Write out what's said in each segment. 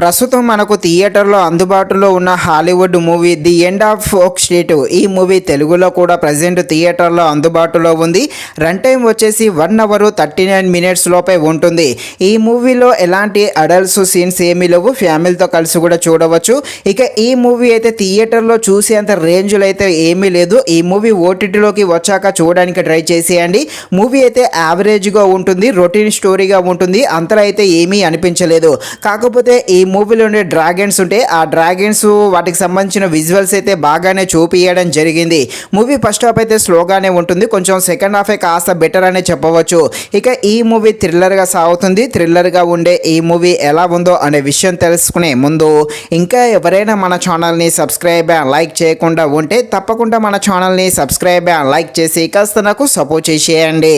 ప్రస్తుతం మనకు థియేటర్లో అందుబాటులో ఉన్న Hollywood movie the end of folk street ఈ మూవీ తెలుగులో కూడా ప్రజెంట్ థియేటర్లో అందుబాటులో ఉంది. రన్ టైం వచ్చేసి 1 అవర్ 39 మినిట్స్ లోపే ఉంటుంది. ఈ మూవీలో ఎలాంటి అడల్ట్స్ సీన్స్ ఏమీ లేవు, ఫ్యామిలీతో కలిసి కూడా చూడవచ్చు. ఇక ఈ మూవీ అయితే థియేటర్లో చూసేంత రేంజ్లో అయితే ఏమీ లేదు. ఈ మూవీ ఓటీటీలోకి వచ్చాక చూడడానికి ట్రై చేసేయండి. మూవీ అయితే యావరేజ్గా ఉంటుంది, రొటీన్ స్టోరీగా ఉంటుంది, అంతలో అయితే ఏమీ అనిపించలేదు. కాకపోతే ఈ మూవీలో ఉండే డ్రాగన్స్ ఉంటే ఆ డ్రాగన్స్ వాటికి సంబంధించిన విజువల్స్ అయితే బాగానే చూపించడం జరిగింది. మూవీ ఫస్ట్ హాఫ్ అయితే స్లోగానే ఉంటుంది, కొంచెం సెకండ్ హాఫే కాస్త బెటర్ అనే చెప్పవచ్చు. ఇక ఈ మూవీ థ్రిల్లర్గా సాగుతుంది. థ్రిల్లర్గా ఉండే ఈ మూవీ ఎలా ఉందో అనే విషయం తెలుసుకునే ముందు ఇంకా ఎవరైనా మన ఛానల్ని సబ్స్క్రైబ్ లైక్ చేయకుండా ఉంటే తప్పకుండా మన ఛానల్ని సబ్స్క్రైబ్ లైక్ చేసి కాస్త నాకు సపోర్ట్ చేసేయండి.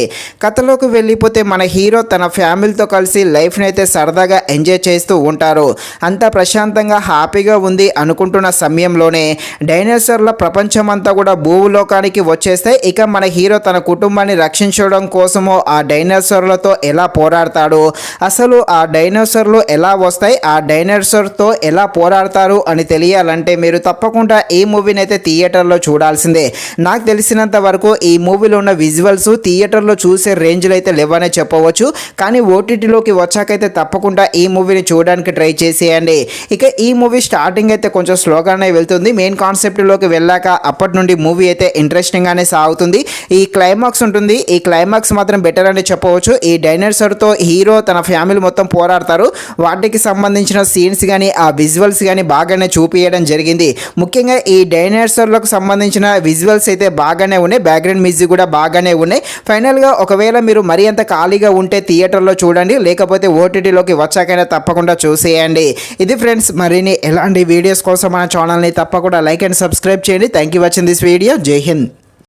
కథలోకి వెళ్ళిపోతే మన హీరో తన ఫ్యామిలీతో కలిసి లైఫ్ని అయితే సరదాగా ఎంజాయ్ చేస్తూ ఉంటారు. అంతా ప్రశాంతంగా హ్యాపీగా ఉంది అనుకుంటున్న సమయంలోనే డైనోసార్ల ప్రపంచం అంతా కూడా భూలోకానికి వచ్చేస్తాయి. ఇక మన హీరో తన కుటుంబాన్ని రక్షించడం కోసమో ఆ డైనోసార్లతో ఎలా పోరాడతాడు, అసలు ఆ డైనోసార్లు ఎలా వస్తాయి, ఆ డైనోసార్తో ఎలా పోరాడతారు అని తెలియాలంటే మీరు తప్పకుండా ఈ మూవీని అయితే థియేటర్లో చూడాల్సిందే. నాకు తెలిసినంత వరకు ఈ మూవీలో ఉన్న విజువల్స్ థియేటర్లో చూసే రేంజ్లో అయితే లేవనే చెప్పవచ్చు. కానీ ఓటీటీలోకి వచ్చాకైతే తప్పకుండా ఈ మూవీని చూడడానికి ట్రై చేసేయండి. ఇక ఈ మూవీ స్టార్టింగ్ అయితే కొంచెం స్లోగానే వెళ్తుంది. మెయిన్ కాన్సెప్ట్లోకి వెళ్ళాక అప్పటి నుండి మూవీ అయితే ఇంట్రెస్టింగ్గానే సాగుతుంది. ఈ క్లైమాక్స్ ఉంటుంది, ఈ క్లైమాక్స్ మాత్రం బెటర్ అని చెప్పవచ్చు. ఈ డైనోసార్తో హీరో తన ఫ్యామిలీ మొత్తం పోరాడతారు. వాటికి సంబంధించిన సీన్స్ కానీ ఆ విజువల్స్ కానీ బాగానే చూపించడం జరిగింది. ముఖ్యంగా ఈ డైనోసార్లకు సంబంధించిన విజువల్స్ అయితే బాగానే ఉన్నాయి, బ్యాక్గ్రౌండ్ మ్యూజిక్ కూడా బాగానే ఉన్నాయి. ఫైనల్గా ఒకవేళ మీరు మరీ అంత ఖాళీగా ఉంటే థియేటర్లో చూడండి, లేకపోతే ఓటీటీలోకి వచ్చాకైనా తప్పకుండా చూసేయండి. ఇది ఫ్రెండ్స్, మరిన్ని ఎలాంటి వీడియోస్ కోసం మన ఛానల్ని తప్పకుండా లైక్ అండ్ సబ్స్క్రైబ్ చేయండి. Thank you watching this video. జై హింద్.